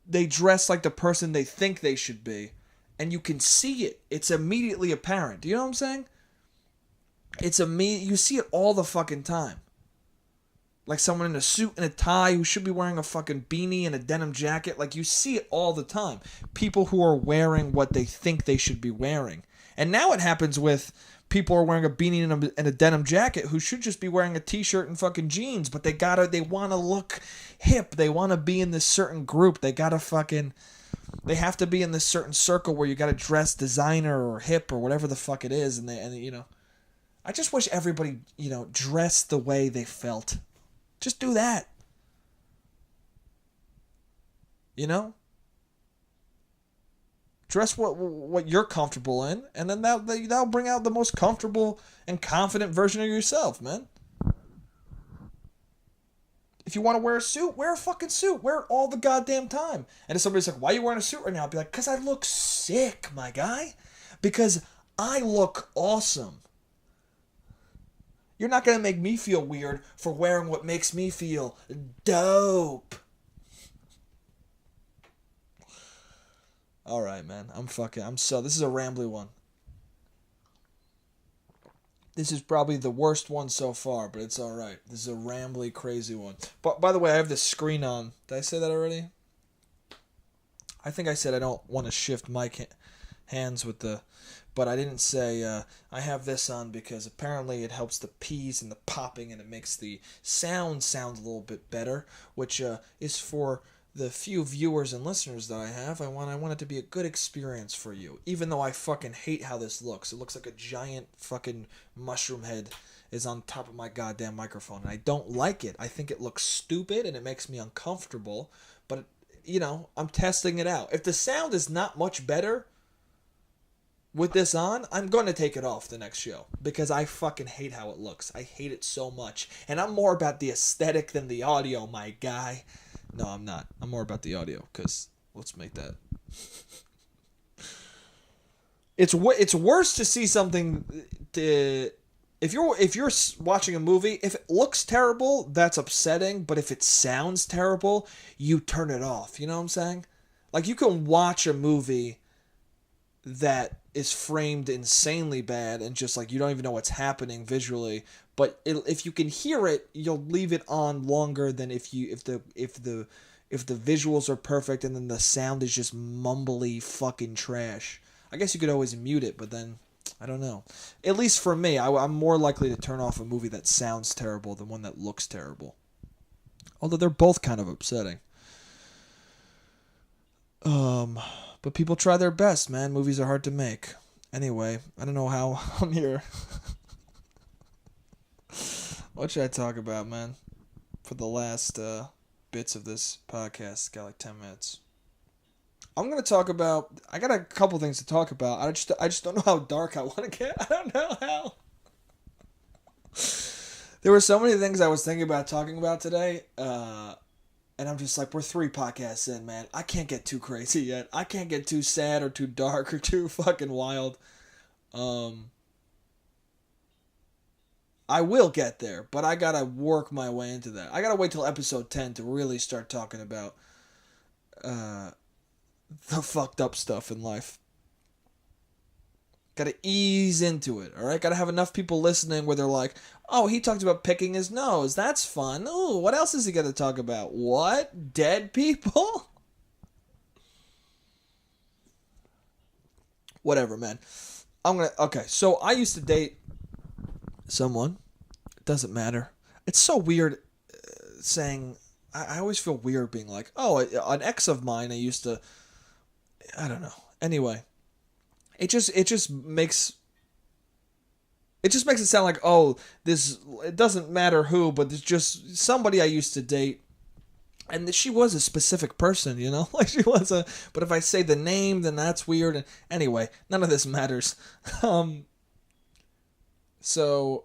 like the person they think they should be, and you can see it. It's immediately apparent. Do you know what I'm saying? You see it all the fucking time. Like someone in a suit and a tie who should be wearing a fucking beanie and a denim jacket. Like, you see it all the time. People who are wearing what they think they should be wearing. And now it happens with people who are wearing a beanie and a denim jacket who should just be wearing a t-shirt and fucking jeans, but they want to look hip. They want to be in this certain group. They have to be in this certain circle where you got to dress designer or hip or whatever the fuck it is. And I just wish everybody, dressed the way they felt. Just do that. Dress what you're comfortable in, and then that'll bring out the most comfortable and confident version of yourself, man. If you want to wear a suit, wear a fucking suit. Wear it all the goddamn time. And if somebody's like, why are you wearing a suit right now? I'll be like, because I look sick, my guy. Because I look awesome. You're not going to make me feel weird for wearing what makes me feel dope. Alright, man. This is a rambly one. This is probably the worst one so far, but it's alright. This is a rambly, crazy one. But by the way, I have this screen on. Did I say that already? I think I said I don't want to shift my hands with the... But I didn't say I have this on because apparently it helps the P's and the popping and it makes the sound a little bit better, which is for the few viewers and listeners that I have, I want it to be a good experience for you. Even though I fucking hate how this looks. It looks like a giant fucking mushroom head is on top of my goddamn microphone. And I don't like it. I think it looks stupid and it makes me uncomfortable. But, I'm testing it out. If the sound is not much better with this on, I'm going to take it off the next show. Because I fucking hate how it looks. I hate it so much. And I'm more about the aesthetic than the audio, my guy. No, I'm not. I'm more about the audio, because let's make that. It's worse to see something. If you're watching a movie, if it looks terrible, that's upsetting. But if it sounds terrible, you turn it off. You know what I'm saying? Like, you can watch a movie that is framed insanely bad and just like you don't even know what's happening visually, but if you can hear it, you'll leave it on longer than if the visuals are perfect and then the sound is just mumbly fucking trash. I guess you could always mute it, but then I don't know. At least for me, I'm more likely to turn off a movie that sounds terrible than one that looks terrible. Although they're both kind of upsetting. But people try their best, man. Movies are hard to make. Anyway, I don't know how I'm here. What should I talk about, man? For the last bits of this podcast, got like 10 minutes. I'm gonna talk about. I got a couple things to talk about. I just don't know how dark I want to get. I don't know how. There were so many things I was thinking about talking about today. And I'm just like, we're 3 podcasts in, man. I can't get too crazy yet. I can't get too sad or too dark or too fucking wild. I will get there, but I gotta work my way into that. I gotta wait till episode 10 to really start talking about the fucked up stuff in life. Gotta ease into it, alright? Gotta have enough people listening where they're like, oh, he talked about picking his nose. That's fun. Ooh, what else is he gonna talk about? What? Dead people? Whatever, man. Okay, so I used to date someone. It doesn't matter. It's so weird saying, I always feel weird being like, oh, an ex of mine I used to, I don't know. Anyway. It just makes it sound like, oh, it doesn't matter who, but it's just somebody I used to date, and she was a specific person, like she was but if I say the name, then that's weird. And anyway, none of this matters. So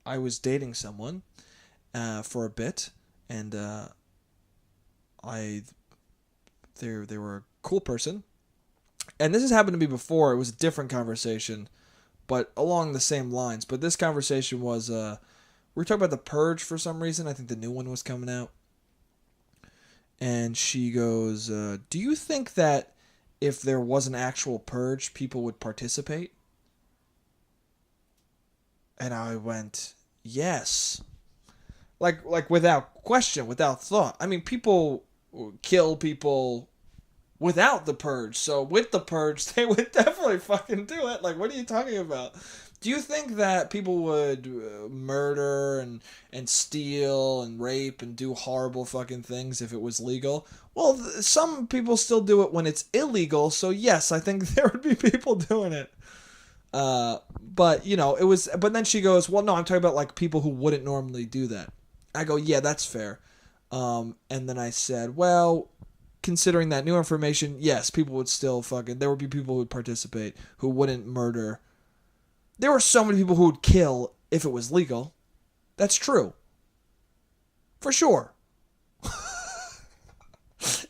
I was dating someone for a bit, and they were a cool person. And this has happened to me before. It was a different conversation, but along the same lines. But this conversation was, we were talking about the Purge for some reason. I think the new one was coming out. And she goes, do you think that if there was an actual Purge, people would participate? And I went, yes. Like without question, without thought. I mean, people kill people without the Purge. So with the Purge, they would definitely fucking do it. Like, what are you talking about? Do you think that people would murder and steal and rape and do horrible fucking things if it was legal? Well, some people still do it when it's illegal. So yes, I think there would be people doing it. But it was. But then she goes, well, no, I'm talking about like people who wouldn't normally do that. I go, yeah, that's fair. And then I said, well, considering that new information, yes, people would still there would be people who would participate who wouldn't murder. There were so many people who would kill if it was legal. That's true. For sure.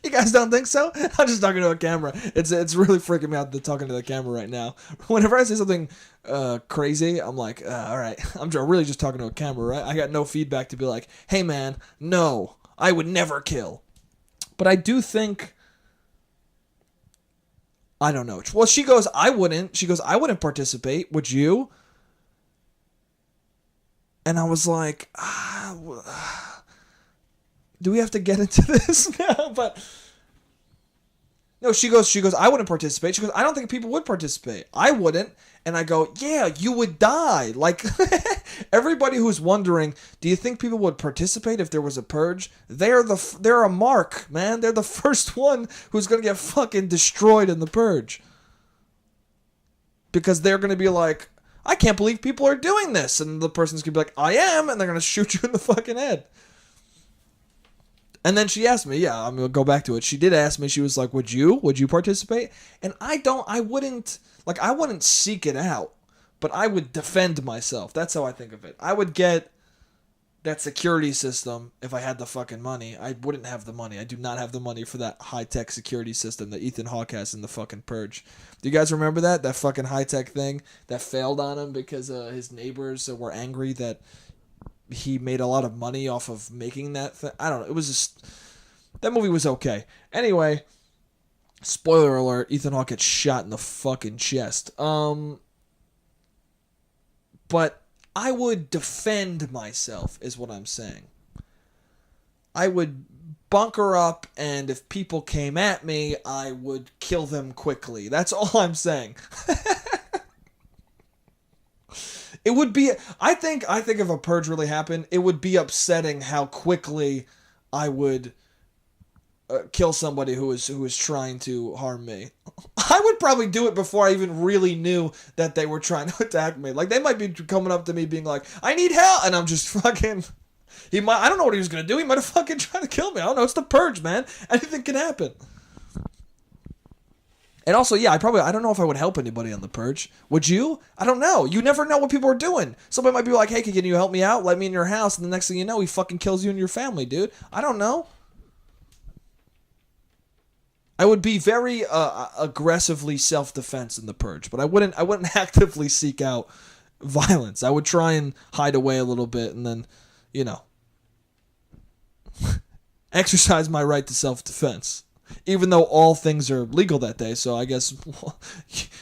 You guys don't think so? I'm just talking to a camera. It's really freaking me out that talking to the camera right now. Whenever I say something crazy, I'm like, all right, I'm really just talking to a camera, right? I got no feedback to be like, hey man, no, I would never kill. But I do think, I don't know. Well, she goes, I wouldn't. She goes, I wouldn't participate. Would you? And I was like, do we have to get into this now? But No, she goes, I wouldn't participate. She goes, I don't think people would participate. I wouldn't. And I go, yeah, you would die. Like, everybody who's wondering, do you think people would participate if there was a purge? They're a mark, man. They're the first one who's going to get fucking destroyed in the purge. Because they're going to be like, I can't believe people are doing this. And the person's going to be like, I am. And they're going to shoot you in the fucking head. And then she asked me, yeah, I'm going to go back to it. She did ask me, she was like, would you participate? And I wouldn't seek it out, but I would defend myself. That's how I think of it. I would get that security system if I had the fucking money. I wouldn't have the money. I do not have the money for that high-tech security system that Ethan Hawke has in the fucking Purge. Do you guys remember that? That fucking high-tech thing that failed on him because his neighbors were angry that he made a lot of money off of making that thing. I don't know. It was just... That movie was okay. Anyway, spoiler alert, Ethan Hawke gets shot in the fucking chest. But I would defend myself, is what I'm saying. I would bunker up, and if people came at me, I would kill them quickly. That's all I'm saying. It would be... I think if a purge really happened, it would be upsetting how quickly I would kill somebody who was trying to harm me. I would probably do it before I even really knew that they were trying to attack me. Like, they might be coming up to me being like, I need help! And I'm just fucking... I don't know what he was going to do. He might have fucking tried to kill me. I don't know. It's the purge, man. Anything can happen. And also, yeah, I don't know if I would help anybody on the purge. Would you? I don't know. You never know what people are doing. Somebody might be like, hey, can you help me out? Let me in your house. And the next thing you know, he fucking kills you and your family, dude. I don't know. I would be very aggressively self-defense in the purge, but I wouldn't actively seek out violence. I would try and hide away a little bit and then, exercise my right to self-defense. Even though all things are legal that day, so I guess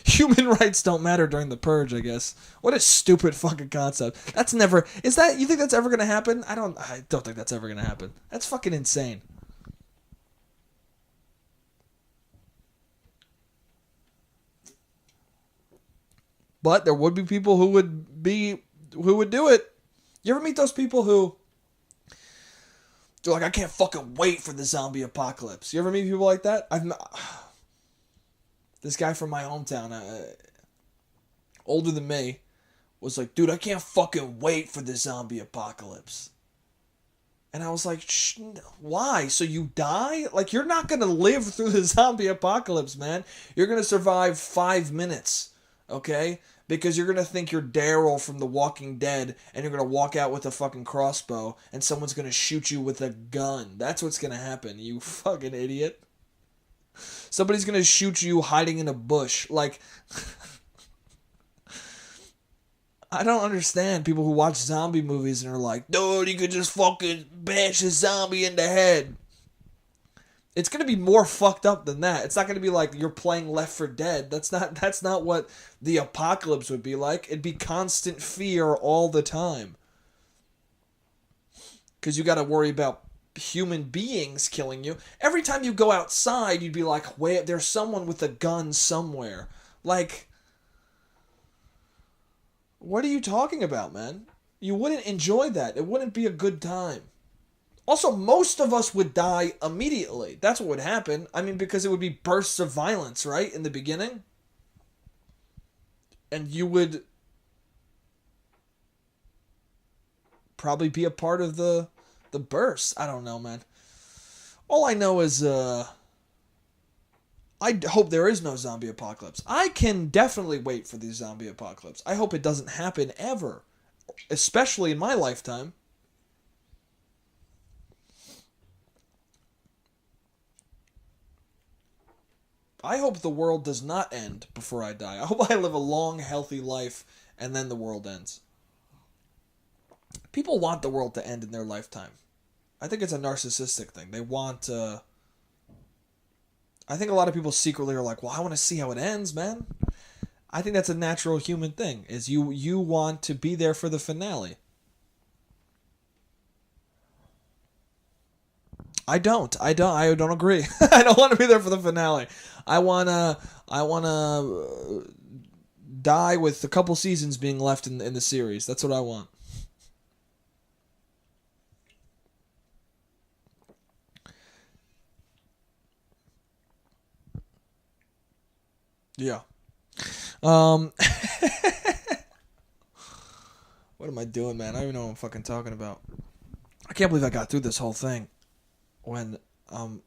human rights don't matter during the purge, I guess. What a stupid fucking concept. You think that's ever going to happen? I don't think that's ever going to happen. That's fucking insane. But there would be people who would do it. You ever meet those people who... They're like, I can't fucking wait for the zombie apocalypse. You ever meet people like that? This guy from my hometown, older than me, was like, dude, I can't fucking wait for the zombie apocalypse. And I was like, why? So you die? Like, you're not going to live through the zombie apocalypse, man. You're going to survive 5 minutes, okay? Because you're going to think you're Daryl from The Walking Dead, and you're going to walk out with a fucking crossbow, and someone's going to shoot you with a gun. That's what's going to happen, you fucking idiot. Somebody's going to shoot you hiding in a bush. Like, I don't understand people who watch zombie movies and are like, dude, you could just fucking bash a zombie in the head. It's going to be more fucked up than that. It's not going to be like you're playing Left 4 Dead. That's not what the apocalypse would be like. It'd be constant fear all the time. Because you got to worry about human beings killing you. Every time you go outside, you'd be like, wait, there's someone with a gun somewhere. Like, what are you talking about, man? You wouldn't enjoy that. It wouldn't be a good time. Also, most of us would die immediately. That's what would happen. I mean, because it would be bursts of violence, right? In the beginning. And you would probably be a part of the burst. I don't know, man. All I know is, I hope there is no zombie apocalypse. I can definitely wait for the zombie apocalypse. I hope it doesn't happen ever. Especially in my lifetime. I hope the world does not end before I die. I hope I live a long, healthy life, and then the world ends. People want the world to end in their lifetime. I think it's a narcissistic thing. They want... I think a lot of people secretly are like, well, I want to see how it ends, man. I think that's a natural human thing, is you want to be there for the finale. I don't agree. I don't want to be there for the finale. I wanna die with a couple seasons being left in the series. That's what I want. Yeah. What am I doing, man? I don't even know what I'm fucking talking about. I can't believe I got through this whole thing when I'm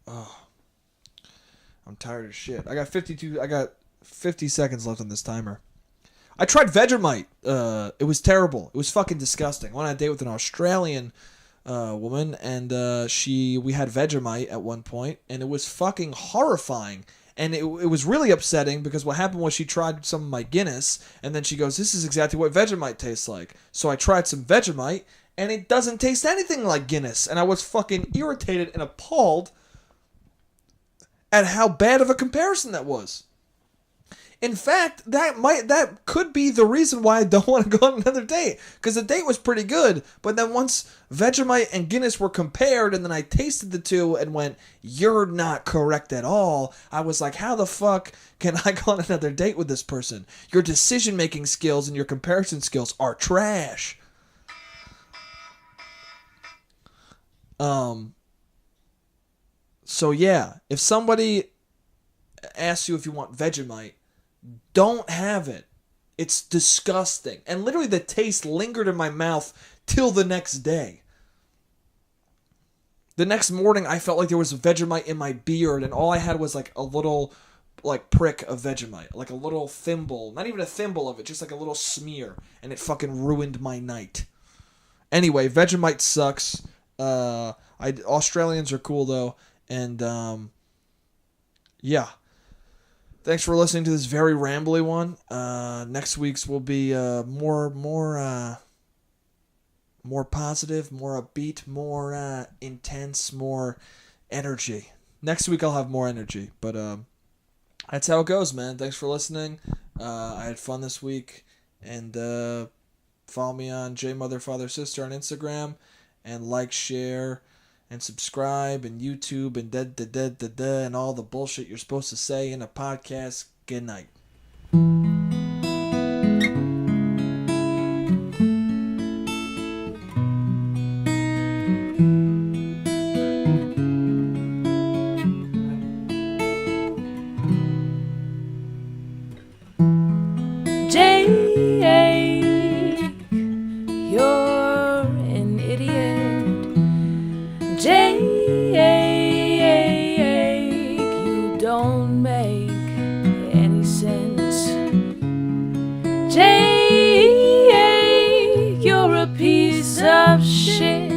tired as shit. I got 50 seconds left on this timer. I tried Vegemite. It was terrible. It was fucking disgusting. I went on a date with an Australian woman, and we had Vegemite at one point, and it was fucking horrifying. And it was really upsetting because what happened was she tried some of my Guinness, and then she goes, "This is exactly what Vegemite tastes like." So I tried some Vegemite, and it doesn't taste anything like Guinness. And I was fucking irritated and appalled at how bad of a comparison that was. In fact, that could be the reason why I don't want to go on another date. Because the date was pretty good, but then once Vegemite and Guinness were compared, and then I tasted the two and went, "You're not correct at all," I was like, how the fuck can I go on another date with this person? Your decision-making skills and your comparison skills are trash. So yeah, if somebody asks you if you want Vegemite, don't have it. It's disgusting. And literally the taste lingered in my mouth till the next day. The next morning I felt like there was Vegemite in my beard, and all I had was like a little prick of Vegemite. Like a little thimble. Not even a thimble of it, just like a little smear. And it fucking ruined my night. Anyway, Vegemite sucks. Australians are cool though. And yeah. Thanks for listening to this very rambly one. Next week's will be more positive, more upbeat, more intense, more energy. Next week I'll have more energy, but that's how it goes, man. Thanks for listening. I had fun this week, and follow me on JMotherFatherSister on Instagram, and like, share, and subscribe, and YouTube, and and all the bullshit you're supposed to say in a podcast. Good night. Jake, you're an idiot. Jake, you don't make any sense. Jake, you're a piece of shit.